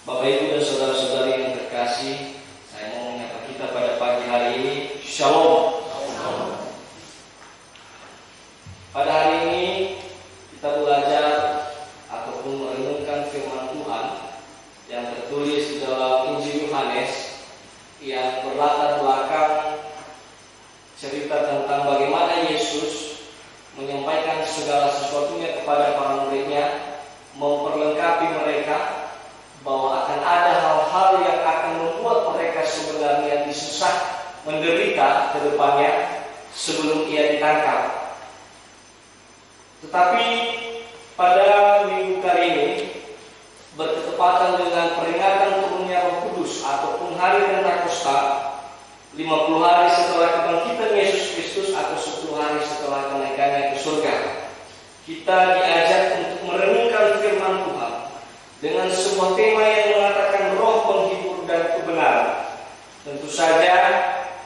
Bapak Ibu dan saudara-saudari yang terkasih, saya mau menyapa kita pada pagi hari ini. Shalom. Pada hari ini kita belajar ataupun merenungkan firman Tuhan yang tertulis di dalam Injil Yohanes yang berlatar belakang cerita tentang bagaimana Yesus menyampaikan segala sesuatunya kepada para muridnya, memperlengkapi mereka bahwa akan ada hal-hal yang akan membuat mereka sebenarnya disesak, menderita ke depannya sebelum ia ditangkap. Tetapi pada minggu kali ini bertepatan dengan peringatan turunnya Roh Kudus ataupun hari Pentakosta, 50 hari setelah kebangkitan Yesus Kristus atau 10 hari setelah kenaikannya ke surga, kita diajak untuk merenungkan firman Tuhan dengan sebuah tema yang mengatakan roh penghibur dan kebenaran. Tentu saja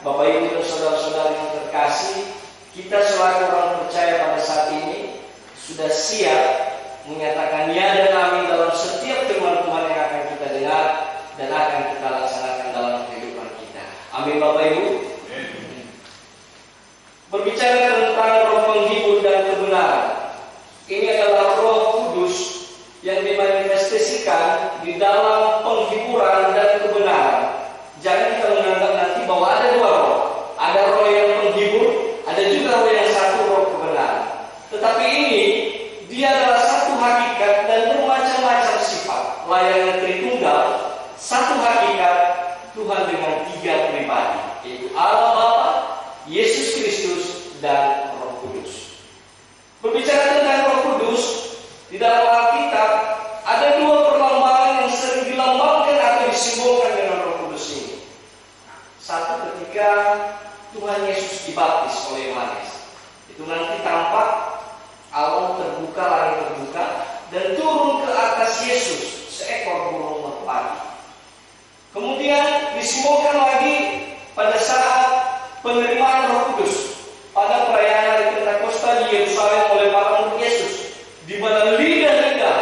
Bapak Ibu dan saudara-saudara yang terkasih, kita selaku orang percaya pada saat ini sudah siap menyatakan ya dan amin dalam setiap firman Tuhan yang akan kita dengar dan akan kita laksanakan dalam kehidupan kita. Amin Bapak Ibu. Berbicara tentang roh penghibur dan kebenaran, ini adalah Roh Kudus yang dimanifestasikan di dalam penghiburan dan kebenaran. Jangan kita menganggap nanti bahwa ada dua roh. Ada roh yang penghibur, ada juga roh yang satu, roh kebenaran. Tetapi ini dia adalah satu hakikat dan bermacam-macam sifat. Layaknya Tritunggal, satu hakikat Tuhan dengan tiga pribadi, yaitu Allah Bapa, Yesus Kristus, dan Roh Kudus. Berbicara tentang Roh Kudus, di dalam Alkitab ada dua perlambang yang sering dilambangkan atau disimbolkan dengan Roh Kudus ini. Satu ketika Tuhan Yesus dibaptis oleh Yohanes, itu nanti tampak alam terbuka, langit terbuka, dan turun ke atas Yesus seekor burung merpati. Kemudian disimbolkan lagi pada saat penerimaan Roh Kudus pada perayaan hari Pentakosta di Yerusalem oleh para murid Yesus, di mana lidah-lidah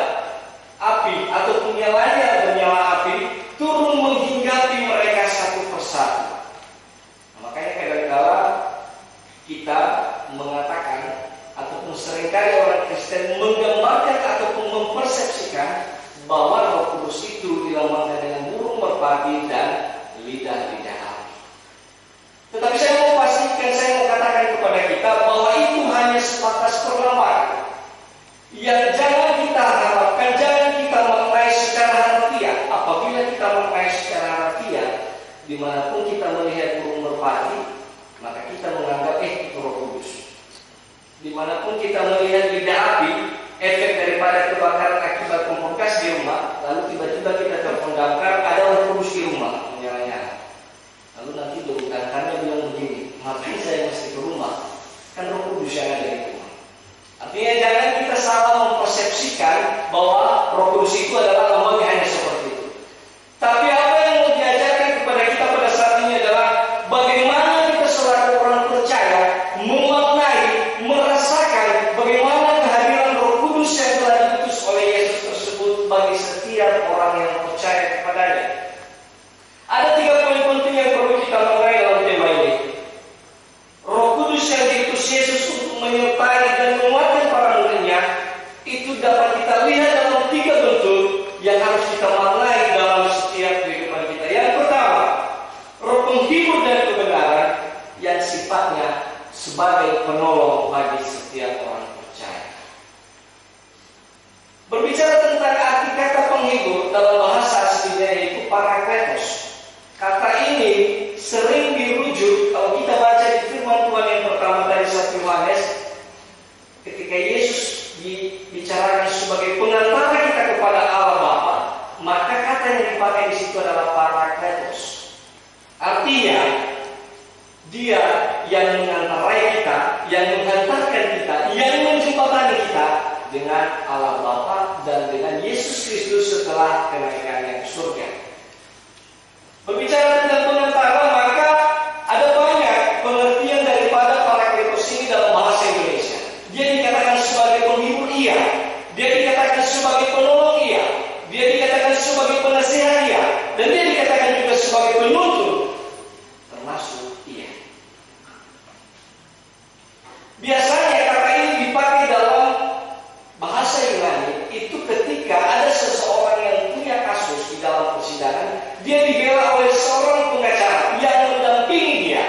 api ataupun nyalanya bernyala api turun menghinggapi mereka satu persatu. Nah, makanya kadang-kala kita mengatakan ataupun seringkali orang Kristen menggambarkan ataupun mempersepsikan bahwa Roh Kudus itu dilambangkan dengan burung merpati dan lidah-lidah api. Tetapi saya mau pastikan, saya mau katakan kepada kita bahwa itu hanya sebatas perlambang yang jangan kita harapkan, jangan kita maknai secara harfiah. Apabila kita maknai secara harfiah, dimanapun kita melihat burung merpati, maka kita menganggap itu Roh Kudus. Dimanapun kita melihat lidah api, efek daripada kebakaran akibat kompor gas di rumah, lalu tiba-tiba kita telepon damkar, ada Roh Kudus di rumah, menyala-nyala. Lalu nanti damkarnya bilang begini, ngapain saya mesti ke rumah? Kan Roh Kudus yang ada di rumah. Artinya jangan kita salah mempersepsikan bahwa Roh Kudus itu adalah lambangnya hanya seperti itu. Tapi apa yang mau diajarkan kepada kita pada saat ini adalah bagaimana kita selaku orang percaya memaknai, merasakan bagaimana kehadiran Roh Kudus yang telah diutus oleh Yesus tersebut bagi setiap orang yang percaya kepadanya. Ada 3 poin penting yang perlu kita maknai dalam tema ini. Roh Kudus yang diutus Yesus untuk menyertai dan menguatkan para muridnya itu dapat kita lihat dalam 3 bentuk yang harus kita maknai dalam setiap kehidupan kita. Yang pertama, roh penghibur dan kebenaran yang sifatnya sebagai penolong bagi setiap orang percaya. Berbicara tentang arti kata penghibur dalam bahasa aslinya yaitu parakletos. Kata ini sering dirujuk kalau kita baca di firman Tuhan yang pertama dari 1 Yohanes, ketika Yesus dibicarakan sebagai pengantara kita kepada Allah Bapa, maka kata yang dipakai di situ adalah parakletos. Artinya Dia yang mengantarai kita, yang menghantarkan kita, yang menjembatani kita dengan Allah Bapa dan dengan Yesus Kristus setelah kenaikannya ke surga. Berbicara tentang pengantara, maka ada banyak pengertian daripada parakletos ini dalam bahasa Indonesia. Dia dikatakan sebagai penghibur, iya. Dia dikatakan sebagai penolong, iya. Dia dikatakan sebagai penasehat, persidangan, dia dibela oleh seorang pengacara yang mendampingi dia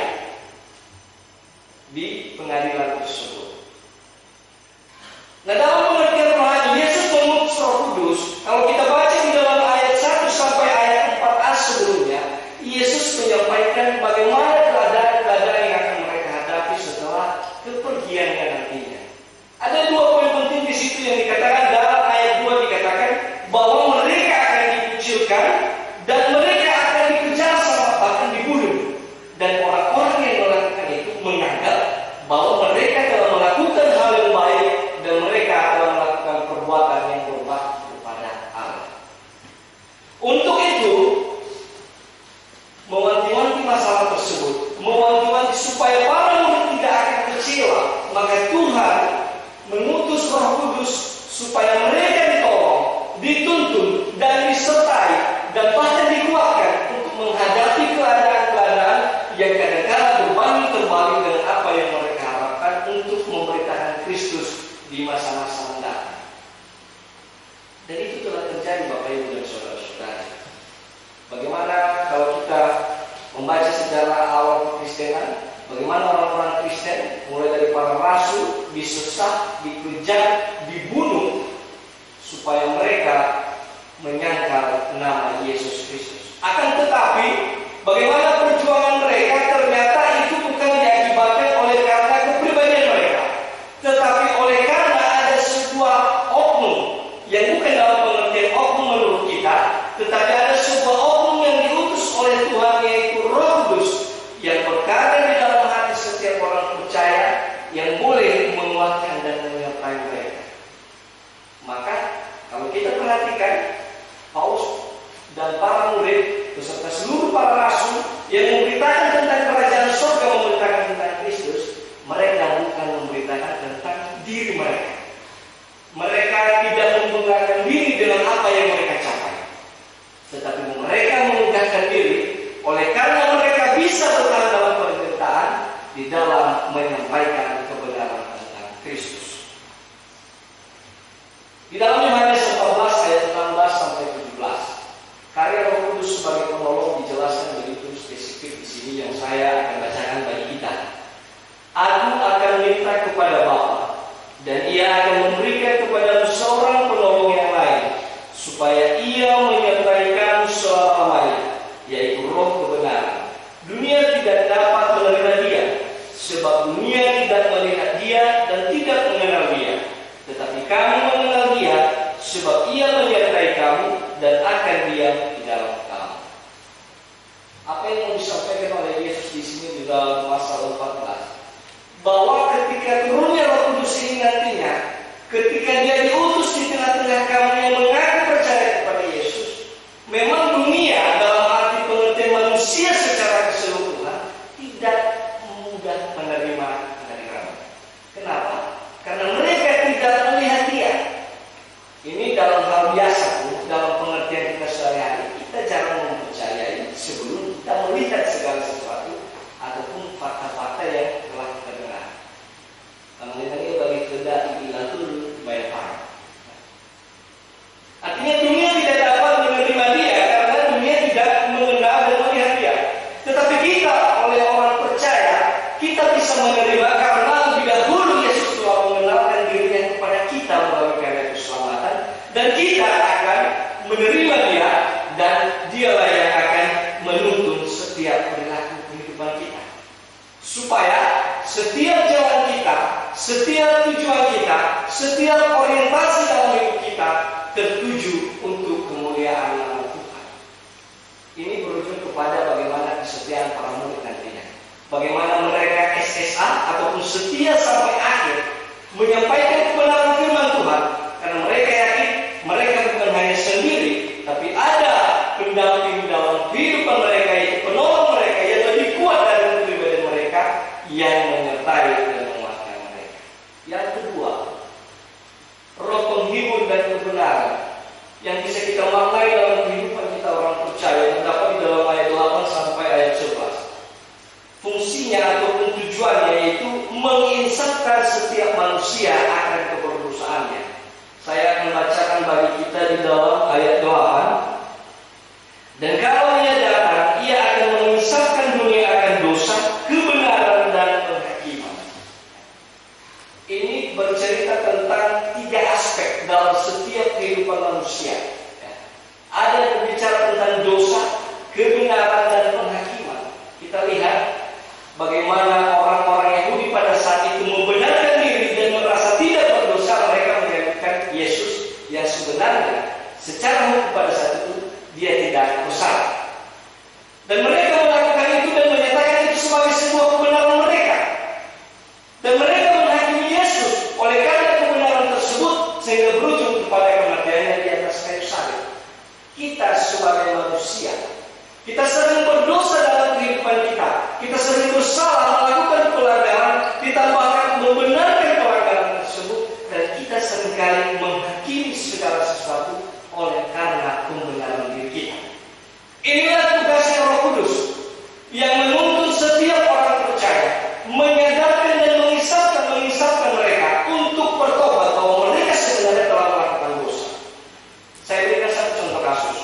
di pengadilan tersebut. Nah, dalam pengertian rohani, Yesus mengutus Roh Kudus. Kalau kita baca di dalam ayat 1 sampai ayat 4a sebelumnya, Yesus menyampaikan bagaimana keadaan-keadaan yang akan mereka hadapi setelah kepergiannya nantinya. Ada dua poin penting di situ yang dikatakan. Dalam ayat 2 dikatakan bahwa mereka akan dikucilkan dan mereka akan dikejar bahkan dibunuh. Dan orang-orang yang melakukan itu menganggap bahwa mereka telah melakukan hal yang baik dan mereka telah melakukan perbuatan yang berubah kepada Allah. Untuk itu, mewanti-wanti masalah tersebut, mewanti-wanti supaya para murid tidak akan kecewa, maka Tuhan mengutus Roh Kudus supaya mereka ditolong, dituntun dan disertai dan bahkan dikuatkan untuk menghadapi keadaan-keadaan yang kadang-kadang berbanding terbalik dengan apa yang mereka harapkan untuk memberitakan Kristus di masa-masa mendatang. Dan itu telah terjadi, Bapak Ibu dan saudara-saudara. Bagaimana kalau kita membaca sejarah awal Kekristenan, bagaimana orang-orang Kristen mulai dari para rasul disesat, dikejar, dibunuh supaya mereka menyangkal nama Yesus Kristus. Akan tetapi, bagaimana perjuangan mereka ternyata itu bukan diakibatkan oleh karena kepribadian mereka, tetapi oleh karena ada sebuah oknum yang bukan dalam pengertian oknum menurut kita, tetapi ada sebuah oknum yang diutus oleh Tuhan, yaitu Roh Kudus yang berkarya di dalam hati setiap orang percaya yang boleh menguatkan dan menyertai mereka. Maka kalau kita perhatikan, Paulus dan para murid beserta seluruh para rasul yang memberitakan tentang kerajaan surga, memberitakan tentang Kristus, mereka bukan memberitakan tentang diri mereka. Mereka tidak membanggakan diri dengan apa yang mereka capai, tetapi mereka mengundangkan diri oleh karena mereka bisa bertahan dalam penderitaan di dalam menyampaikan kebenaran tentang Kristus. Di dalam Yohanes 14 ayat 16 sampai 17, karya Roh Kudus sebagai penolong dijelaskan begitu spesifik di sini yang saya akan bacakan bagi kita. Aku akan minta kepada Bapa, dan Ia akan memberikan kepadamu seorang penolong yang lain, supaya Ia menyertai kamu selama-lamanya, yaitu Roh kebenaran. Dunia tidak dapat menerima Dia, sebab dunia tidak melihat Dia dan tidak mengenal Dia. Tetapi kamu mengenal Dia, sebab Ia menyertai kamu dan akan diam di dalam kamu. Apa yang mau disampaikan oleh Yesus di sini di dalam pasal 14? Bahwa ketika turunnya Roh Kudus ini nantinya, ketika Dia diutus di tengah-tengah kamu yang mengaku percaya kepada Yesus, memang dunia dalam arti pengertian manusia secara keseluruhan tidak mudah menerima kehadiran. Kenapa? Karena mereka tidak melihat Dia. Ini dalam hal biasa pun, dalam pengertian kita sehari-hari, kita jarang mempercayai sebelum kita melihat segala sesuatu ataupun fakta-fakta yang telah kita dengar. Namanya bagi kehendak ilatul bayar. Artinya dunia tidak dapat menerima Dia karena dunia tidak mengenal dan melihat Dia. Tetapi kita oleh orang percaya, kita bisa menerima karena lebih dahulu Yesus telah mengenalkan dirinya kepada kita melalui karya keselamatan, dan kita akan menerima Dia, dan Dialah yang akan menuntun setiap perilaku kehidupan kita, supaya setiap jalan kita, setiap tujuan kita, setiap orientasi dalam hidup kita tertuju untuk kemuliaan nama Tuhan. Ini berujung kepada bagaimana kesetiaan para murid nantinya. Bagaimana mereka SSA ataupun setia sampai akhir menyampaikan kebenaran firman Tuhan, karena mereka yakin mereka bukan hanya sendiri, tapi ada pendamping dalam kehidupan mereka, itu penolong mereka yang lebih kuat dari kepribadian mereka yang menyertai dan menguatkan mereka. Yang kedua, Roh penghibur dan kebenaran yang bisa kita maknai dalam kehidupan kita orang percaya, yang dapat di dalam ayat 8 sampai ayat 11. Fungsinya ataupun tujuannya yaitu menginsafkan setiap manusia akan keberdosaannya. Saya akan bacakan bagi kita di dalam ayat 8. Dan Dan mereka melakukan itu dan menyatakan itu sebagai sebuah kebenaran mereka. Dan mereka menghakimi Yesus oleh karena kebenaran tersebut sehingga berujung kepada kematiannya di atas kayu salib. Kita sebagai manusia, kita sering berdosa dalam kehidupan kita. Kita sering bersalah melakukan pelanggaran, ditambahkan membenarkan pelanggaran tersebut, dan kita seringkali menghakimi segala sesuatu oleh karena pembenaran diri kita. Inilah tugasnya Roh Kudus yang menuntun setiap orang percaya, menyadarkan dan mengisapkan mereka untuk bertobat bahwa mereka sebenarnya telah melakukan dosa. Saya berikan satu contoh kasus.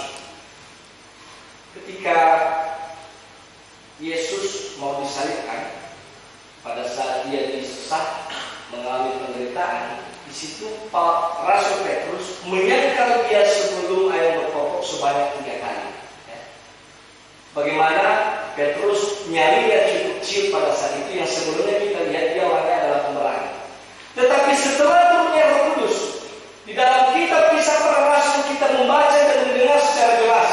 Ketika Yesus mau disalibkan, pada saat dia disesak, mengalami penderitaan, di situ Rasul Petrus menyangkal dia sebelum air berkokok sebanyak 3 kali. Bagaimana Petrus nyalinya cukup kecil pada saat itu, yang sebelumnya kita lihat dia orangnya adalah pemberani. Tetapi setelah turunnya Roh Kudus, di dalam kitab Kisah Para Rasul kita membaca dan mendengar secara jelas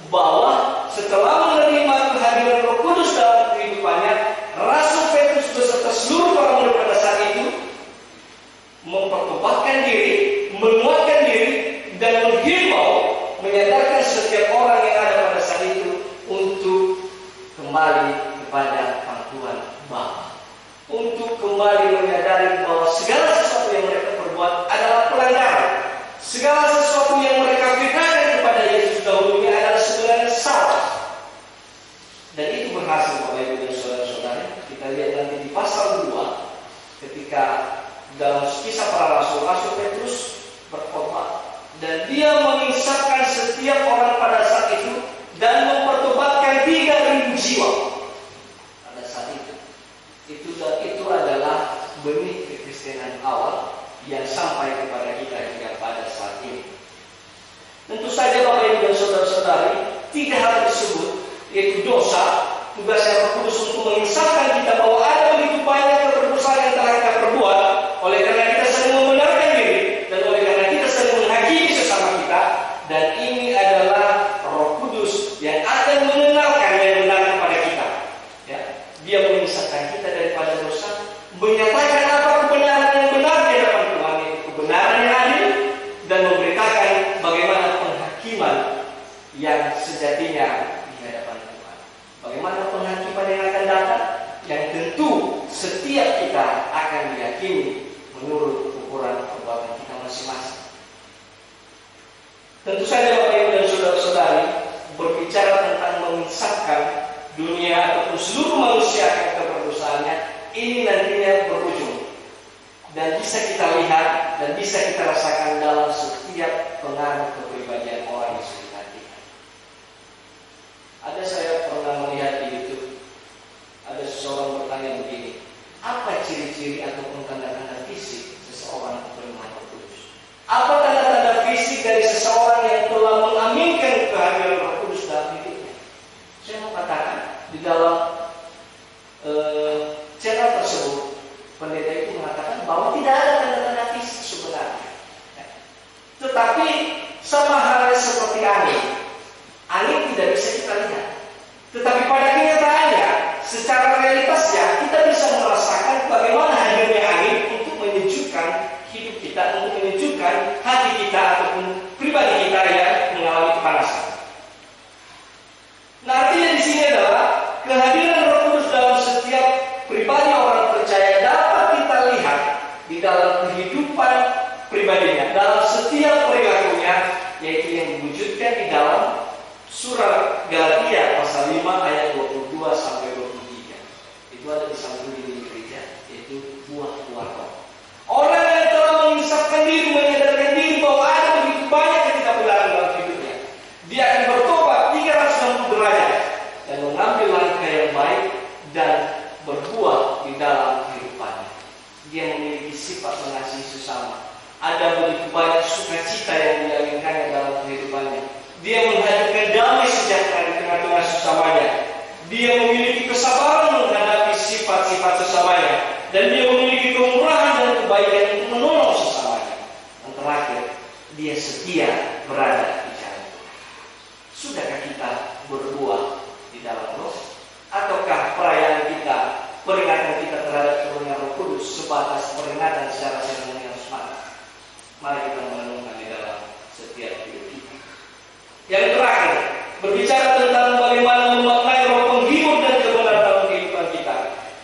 bahwa setelah menerima kehadiran Roh Kudus dalam kehidupannya, Rasul Petrus beserta seluruh orang murid pada saat itu mempertobatkan diri, menguatkan diri, dan menghimbau, menyadarkan setiap orang yang ada pada saat itu untuk kembali kepada pangkuan Bapa, untuk kembali menyadari bahwa segala sesuatu yang mereka perbuat adalah pelanggaran, segala sesuatu yang mereka fitnahkan kepada Yesus dahulunya adalah sebenarnya salah. Dan itu berhasil, Bapak Ibu dan saudara-saudara. Kita lihat nanti di pasal 2, ketika dalam Kisah Para Rasul, Rasul Petrus bertobat dan dia mengisahkan setiap orang pada saat itu dan mempertobatkan 3.000 jiwa pada saat itu. Itu adalah benih kekristenan awal yang sampai kepada kita hingga pada saat ini. Tentu saja Bapak Ibu dan saudara-saudari, 3 hal tersebut, yaitu dosa, tugasnya Roh Kudus untuk mengisahkan kita bahwa ada begitu banyak keberdosan yang telah kita perbuat, oleh karena kita sering membenarkan diri dan oleh karena kita sering menghakimi sesama kita, dan ini adalah Roh Kudus yang akan mengenalkan yang benar kepada kita. Ya, dia memisahkan kita daripada dosa, menyatakan apa kebenaran yang benar di hadapan Tuhan, yaitu kebenaran yang adil, dan memberitakan bagaimana penghakiman yang sejatinya di hadapan Tuhan. Bagaimana penghakiman yang akan datang, yang tentu setiap kita akan diyakini menurut ukuran perbuatan kita masing-masing. Tentu saja Bapak Ibu dan saudara-saudari, berbicara tentang mengisahkan dunia ataupun seluruh manusia akan keberdosaannya, ini nantinya berujung dan bisa kita lihat dan bisa kita rasakan dalam setiap pengaruh kepribadian orang di sekitar kita. Ada saya pernah melihat di YouTube, ada seseorang bertanya begini, apa ciri-ciri ataupun tanda-tanda fisik seseorang penerima Roh Kudus? Apa tanda-tanda fisik dari seseorang yang telah mengaminkan kehadiran Roh Kudus dalam hidupnya? Saya mau katakan, di dalam channel tersebut, pendeta itu mengatakan bahwa tidak ada tanda-tanda fisik sebenarnya. Tetapi sama halnya seperti angin. Angin tidak bisa kita lihat. Tetapi pada kenyataannya, secara realitasnya, kita bisa merasakan bagaimana hadirnya angin untuk menyejukkan hidup kita, untuk menyejukkan hati kita ataupun pribadi kita yang mengalami kepanasan. Nah, artinya di sini adalah kehadiran Roh Kudus dalam setiap pribadi orang percaya dapat kita lihat di dalam kehidupan pribadinya, dalam setiap perilakunya, yaitu yang diwujudkan di dalam surat Galatia pasal 5 ayat 22 sampai 23. Itu ada di samping diri gereja, yaitu buah-buah roh. Orang yang telah mengisahkan diri, menyadarkan diri bahwa ada begitu banyak ketidakbenaran dalam hidupnya, dia akan bertobat 360 derajat dan mengambil langkah yang baik dan berbuah di dalam kehidupannya. Dia memiliki sifat mengasihi sesama. Ada begitu banyak sukacita yang dialihkannya dalam kehidupannya. Dia menghadirkan damai sejahtera di tengah-tengah sesamanya. Dia memiliki kesabaran menghadapi sifat-sifat sesamanya. Dan dia memiliki kemurahan dan kebaikan untuk menolong sesamanya. Dan terakhir, dia setia berada di jalan Tuhan. Sudahkah kita berbuah di dalam roh, ataukah perayaan kita, peringatan kita terhadap turunnya Roh Kudus sebatas peringatan secara seremonial semata? Mari kita merenungkan di dalam setiap hidup kita. Yang terakhir, berbicara tentang bagaimana memaknai roh penghibur dan kebenaran dalam kehidupan kita.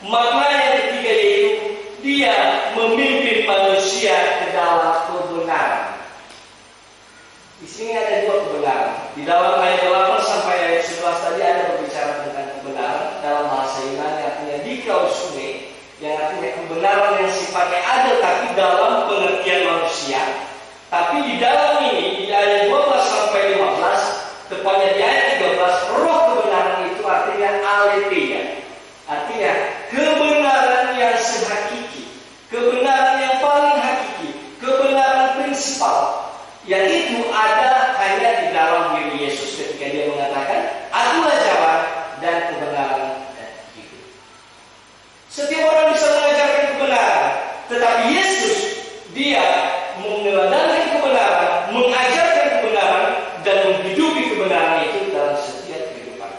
Makna yang ketiga yaitu dia memimpin manusia ke dalam kebenaran. Di sini ada dua kebenaran. Di dalam ayat 8 sampai ayat 11 tadi ada berbicara tentang kebenaran dalam bahasa Yunani, artinya dikausume, yang artinya kebenaran yang sifatnya ada tapi dalam pengertian manusia. Tapi di dalam ini, di ayat 12 sampai 15, tepatnya di ayat 13, roh kebenaran itu artinya aletheia. Artinya kebenaran yang sehakiki, kebenaran yang paling hakiki, kebenaran prinsipal, yang itu ada hanya di dalam diri Yesus ketika dia mengatakan, "Akulah jalan dan kebenaran dan hidup." Setiap orang bisa mengajarkan kebenaran, tetapi Yesus, dia meneladani kebenaran, mengajarkan kebenaran, dan menghidupi kebenaran itu dalam setiap kehidupan.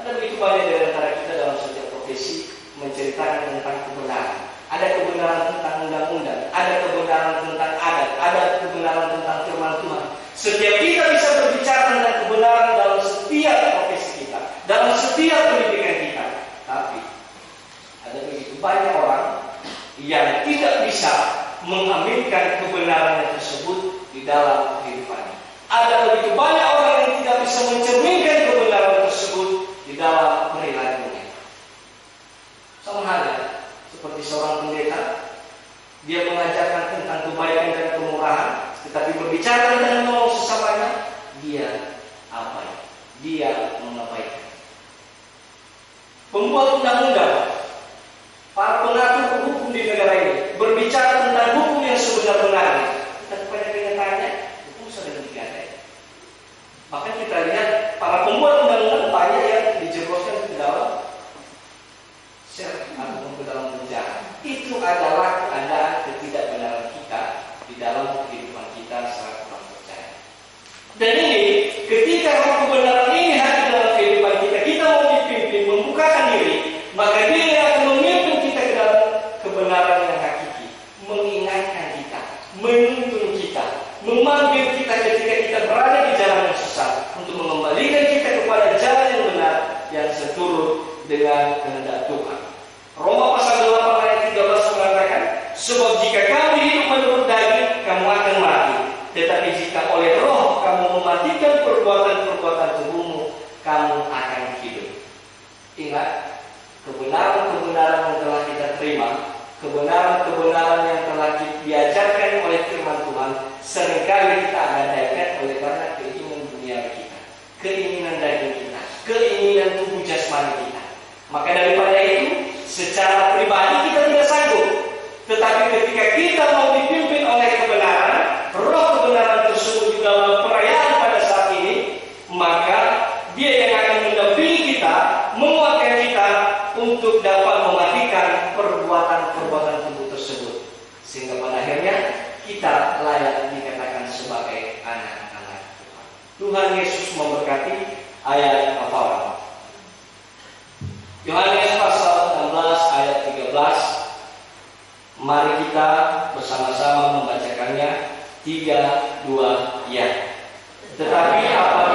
Ada begitu banyak dari antara kita dalam setiap profesi menceritakan tentang kebenaran. Ada kebenaran tentang undang-undang, ada kebenaran tentang adat, ada kebenaran tentang firman Tuhan. Setiap kita bisa berbicara tentang kebenaran dalam setiap profesi kita, dalam setiap pendidikan kita. Tapi ada begitu banyak orang yang tidak bisa mengaminkan kebenaran tersebut di dalam kehidupannya. Ada begitu banyak orang yang tidak bisa mencerminkan kebenaran tersebut di dalam perilakunya. Sama halnya seperti seorang pendeta, dia mengajarkan tentang kebaikan dan kemurahan, tetapi berbicara tentang menolong sesamanya, dia abai, dia mengabaikan. Pembuat undang-undang, para pengatur hukum di negara ini berbicara tentang hukum yang sebenar-benarnya, tetapi pada kenyataannya hukum sudah demikian. Maka kita lihat para pembuat undang-undang banyak yang dijebloskan ke dalam sel atau ke dalam penjara. Itu adalah keadaan ketidakbenaran kita di dalam kehidupan kita secara orang percaya. Dan ini ketika roh kebenaran ini hadir dalam kehidupan kita, kita mau dipimpin, membukakan diri, maka dia yang akan memimpin kita ke dalam kebenaran yang hakiki, mengingatkan kita, menuntun kita, memanggil kita ketika kita berada di jalan yang sesat, untuk mengembalikan kita kepada jalan yang benar yang seturut dengan kehendak Tuhan. Roma pasal 8 ayat 13 mengatakan, "Sebab jika kamu hidup menurut daging, kamu akan mati. Tetapi jika oleh roh kamu mematikan perbuatan-perbuatan tubuhmu, kamu akan hidup." Ingat, kebenaran-kebenaran yang telah kita terima, kebenaran-kebenaran yang telah diajarkan oleh firman Tuhan, seringkali kita abaikan oleh karena keinginan dunia kita, keinginan daging kita, keinginan tubuh jasmani kita. Maka daripada itu, secara pribadi kita tidak sanggup. Tetapi ketika kita mau dipimpin oleh kebenaran, roh kebenaran tersebut di dalam perayaan pada saat ini, maka dia yang akan mendampingi kita, menguatkan kita untuk dapat mematikan perbuatan-perbuatan tubuh tersebut. Sehingga pada akhirnya kita layak dikatakan sebagai anak-anak Tuhan. Tuhan Yesus memberkati ayat hafalan. Yohanes pasal 16 ayat 13. Mari kita bersama-sama membacakannya. 3, 2, ya. Tetapi apa